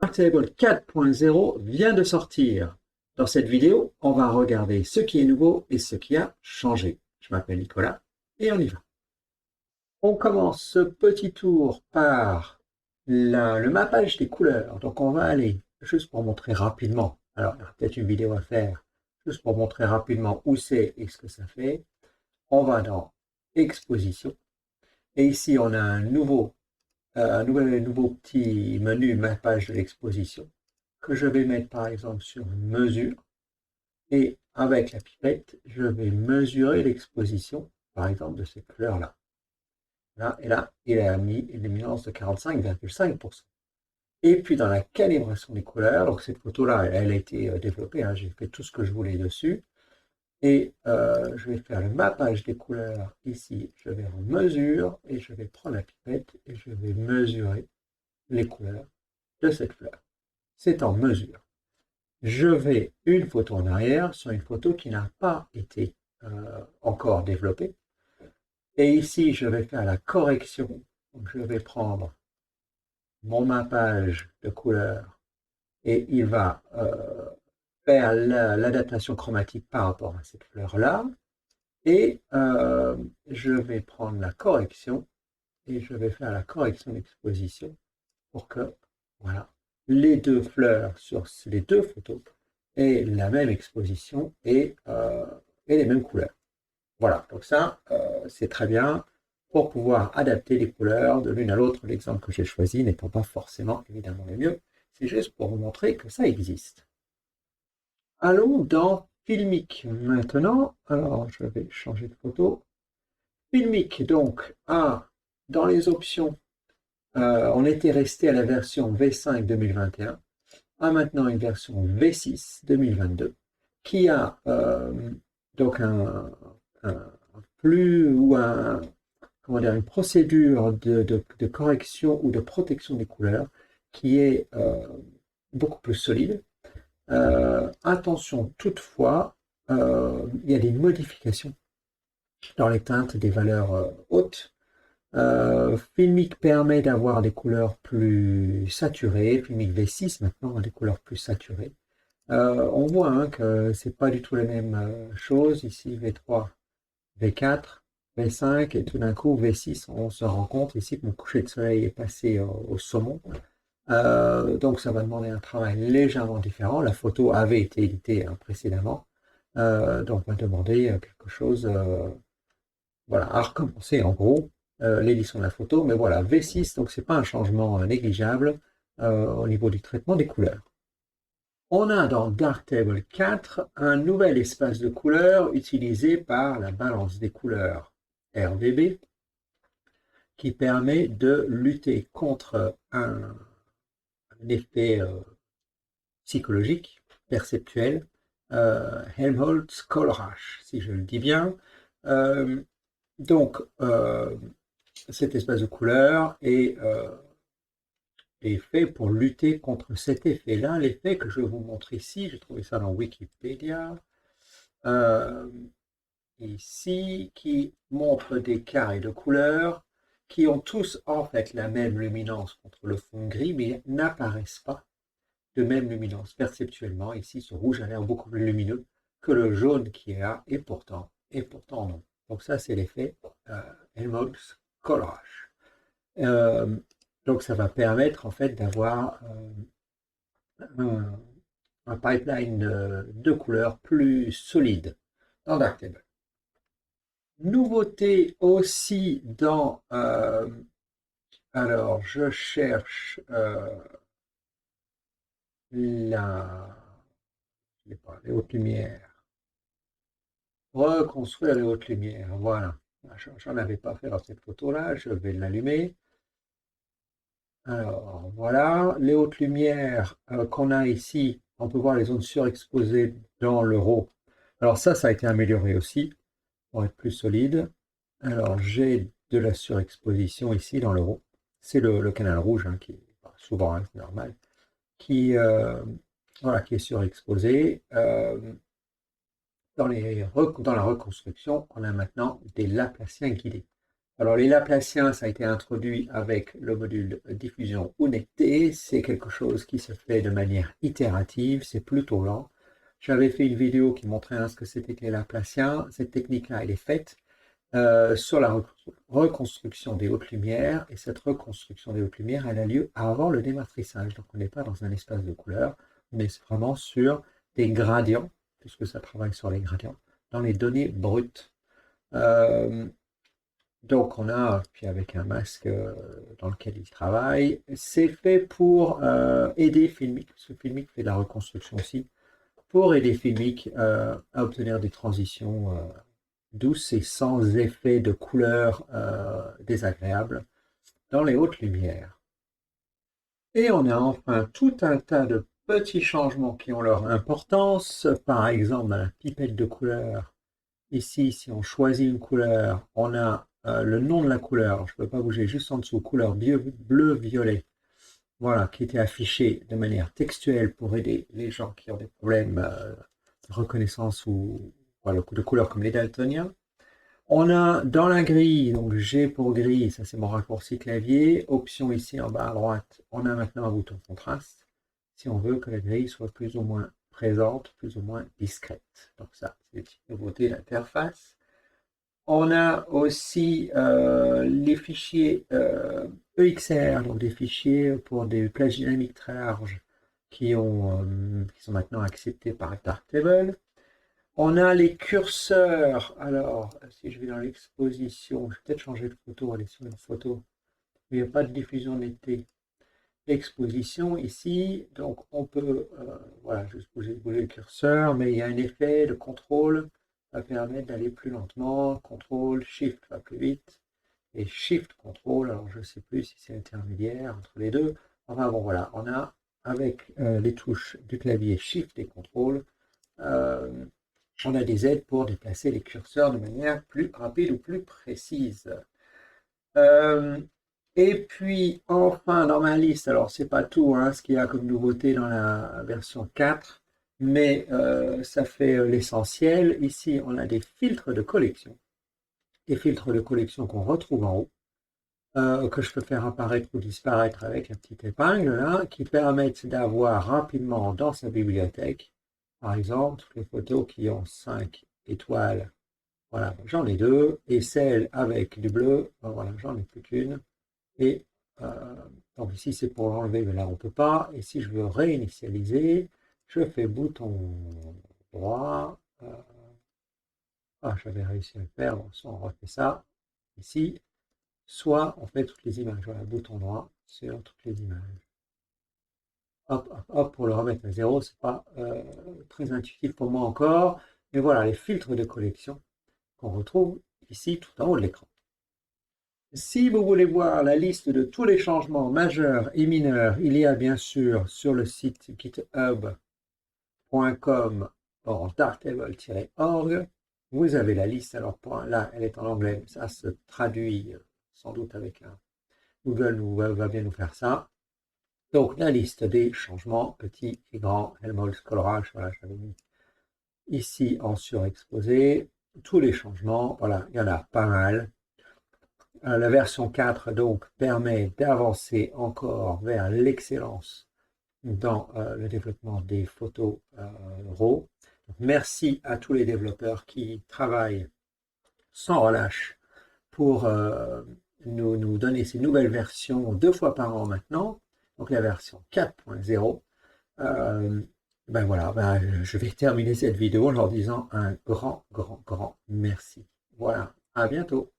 Darktable 4.0 vient de sortir. Dans cette vidéo, on va regarder ce qui est nouveau et ce qui a changé. Je m'appelle Nicolas et on y va. On commence ce petit tour par le mappage des couleurs. Donc on va aller, juste pour montrer rapidement, alors il y aura peut-être une vidéo à faire, juste pour montrer rapidement où c'est et ce que ça fait. On va dans Exposition. Et ici, on a un nouveau petit menu mappage de l'exposition que je vais mettre par exemple sur mesure. Et avec la pipette, je vais mesurer l'exposition, par exemple, de cette fleur-là. Là, et là, il a mis une luminance de 45,5%. Et puis dans la calibration des couleurs, donc cette photo-là, elle a été développée, hein, j'ai fait tout ce que je voulais dessus. Et je vais faire le mappage des couleurs ici. Je vais en mesure et je vais prendre la pipette et je vais mesurer les couleurs de cette fleur. C'est en mesure. Je vais une photo en arrière sur une photo qui n'a pas été encore développée. Et ici, je vais faire la correction. Donc, je vais prendre mon mappage de couleurs et il va faire l'adaptation chromatique par rapport à cette fleur-là. Et je vais prendre la correction et je vais faire la correction d'exposition pour que, voilà, les deux fleurs sur les deux photos aient la même exposition et les mêmes couleurs. Voilà, donc ça, c'est très bien pour pouvoir adapter les couleurs de l'une à l'autre. L'exemple que j'ai choisi n'étant pas forcément évidemment le mieux, c'est juste pour vous montrer que ça existe. Allons dans Filmic maintenant. Alors, je vais changer de photo. Filmic, donc, dans les options, on était resté à la version V5 2021, a maintenant une version V6 2022, qui a donc un flux ou comment dire, une procédure de correction ou de protection des couleurs qui est beaucoup plus solide. Attention toutefois, il y a des modifications dans les teintes des valeurs hautes. Filmic permet d'avoir des couleurs plus saturées. Filmic V6 maintenant a des couleurs plus saturées. On voit hein, que c'est pas du tout la même chose. Ici V3, V4, V5 et tout d'un coup V6. On se rend compte ici que mon coucher de soleil est passé au saumon. Donc ça va demander un travail légèrement différent. La photo avait été éditée hein, précédemment. Donc on va demander quelque chose voilà, à recommencer en gros l'édition de la photo. Mais voilà, V6, donc c'est pas un changement négligeable au niveau du traitement des couleurs. On a dans Darktable 4 un nouvel espace de couleurs utilisé par la balance des couleurs RVB qui permet de lutter contre un effet psychologique, perceptuel, Helmholtz Kohlrach, si je le dis bien. Donc, cet espace de couleur est fait pour lutter contre cet effet-là. L'effet que je vous montre ici, j'ai trouvé ça dans Wikipédia, euh, ici, qui montre des carrés de couleurs qui ont tous en fait la même luminance contre le fond gris, mais n'apparaissent pas de même luminance perceptuellement. Ici, ce rouge a l'air beaucoup plus lumineux que le jaune qui est là, et pourtant non. Donc ça, c'est l'effet Helmholtz Kohlrach. Donc ça va permettre en fait d'avoir un pipeline de couleurs plus solide dans Darktable. Nouveauté aussi dans alors je cherche la les hautes lumières. Reconstruire les hautes lumières. Voilà. J'en avais pas fait dans cette photo-là. Je vais l'allumer. Alors, voilà. Les hautes lumières qu'on a ici, on peut voir les zones surexposées dans le RAW. Alors ça a été amélioré aussi pour être plus solide. Alors, j'ai de la surexposition ici dans le RAW. C'est le canal rouge, hein, qui est souvent hein, normal, qui, voilà, qui est surexposé. Dans la reconstruction, on a maintenant des Laplaciens guidés. Alors, les Laplaciens, ça a été introduit avec le module diffusion ou netteté. C'est quelque chose qui se fait de manière itérative, c'est plutôt lent. J'avais fait une vidéo qui montrait ce que c'était que les Laplaciens. Cette technique-là, elle est faite sur la reconstruction des hautes lumières. Et cette reconstruction des hautes lumières, elle a lieu avant le dématrissage. Donc, on n'est pas dans un espace de couleur, mais c'est vraiment sur des gradients, puisque ça travaille sur les gradients, dans les données brutes. Donc on a, puis avec un masque dans lequel il travaille, c'est fait pour aider Filmic, parce que Filmic fait de la reconstruction aussi, pour aider Filmic à obtenir des transitions douces et sans effet de couleur désagréable dans les hautes lumières. Et on a enfin tout un tas de petits changements qui ont leur importance, par exemple dans la pipette de couleur. Ici, si on choisit une couleur, on a le nom de la couleur, je ne peux pas bouger, juste en dessous, couleur bleu-violet, voilà, qui était affiché de manière textuelle pour aider les gens qui ont des problèmes de reconnaissance ou voilà, de couleurs comme les daltoniens. On a dans la grille, donc G pour gris, ça c'est mon raccourci clavier, option ici en bas à droite, on a maintenant un bouton contraste, si on veut que la grille soit plus ou moins présente, plus ou moins discrète. Donc ça, c'est une petite nouveauté d'interface. On a aussi les fichiers EXR, donc des fichiers pour des plages dynamiques très larges qui sont maintenant acceptés par Darktable. On a les curseurs. Alors, si je vais dans l'exposition, je vais peut-être changer de photo, aller sur une photo. Il n'y a pas de diffusion d'été. Exposition ici, donc on peut, voilà, juste bouger le curseur, mais il y a un effet de contrôle va permettre d'aller plus lentement, contrôle, shift va plus vite, et shift contrôle, alors je ne sais plus si c'est intermédiaire entre les deux, enfin bon voilà, on a avec les touches du clavier shift et contrôle, on a des aides pour déplacer les curseurs de manière plus rapide ou plus précise. Et puis enfin dans ma liste, alors c'est pas tout ce qu'il y a comme nouveauté dans la version 4, mais ça fait l'essentiel. Ici on a des filtres de collection. Des filtres de collection qu'on retrouve en haut, que je peux faire apparaître ou disparaître avec la petite épingle là, qui permettent d'avoir rapidement dans sa bibliothèque, par exemple, les photos qui ont 5 étoiles, voilà, j'en ai 2, et celles avec du bleu, voilà, j'en ai plus qu'une. Et donc ici c'est pour l'enlever, mais là on ne peut pas. Et si je veux réinitialiser, je fais bouton droit. J'avais réussi à le faire, donc soit on refait ça ici, soit on fait toutes les images. Voilà, bouton droit sur toutes les images. Hop, hop, hop, pour le remettre à zéro, c'est pas très intuitif pour moi encore. Mais voilà les filtres de collection qu'on retrouve ici tout en haut de l'écran. Si vous voulez voir la liste de tous les changements majeurs et mineurs, il y a bien sûr sur le site github.com/darktable-org. Vous avez la liste, alors là elle est en anglais, ça se traduit sans doute avec un Google va bien nous faire ça. Donc la liste des changements petits et grands, Helmholtz, colorage, voilà, j'avais mis ici en surexposé. Tous les changements, voilà, il y en a pas mal. La version 4 donc permet d'avancer encore vers l'excellence dans le développement des photos RAW. Merci à tous les développeurs qui travaillent sans relâche pour nous donner ces nouvelles versions 2 fois par an maintenant. Donc la version 4.0. Ben voilà, je vais terminer cette vidéo en leur disant un grand merci. Voilà, à bientôt.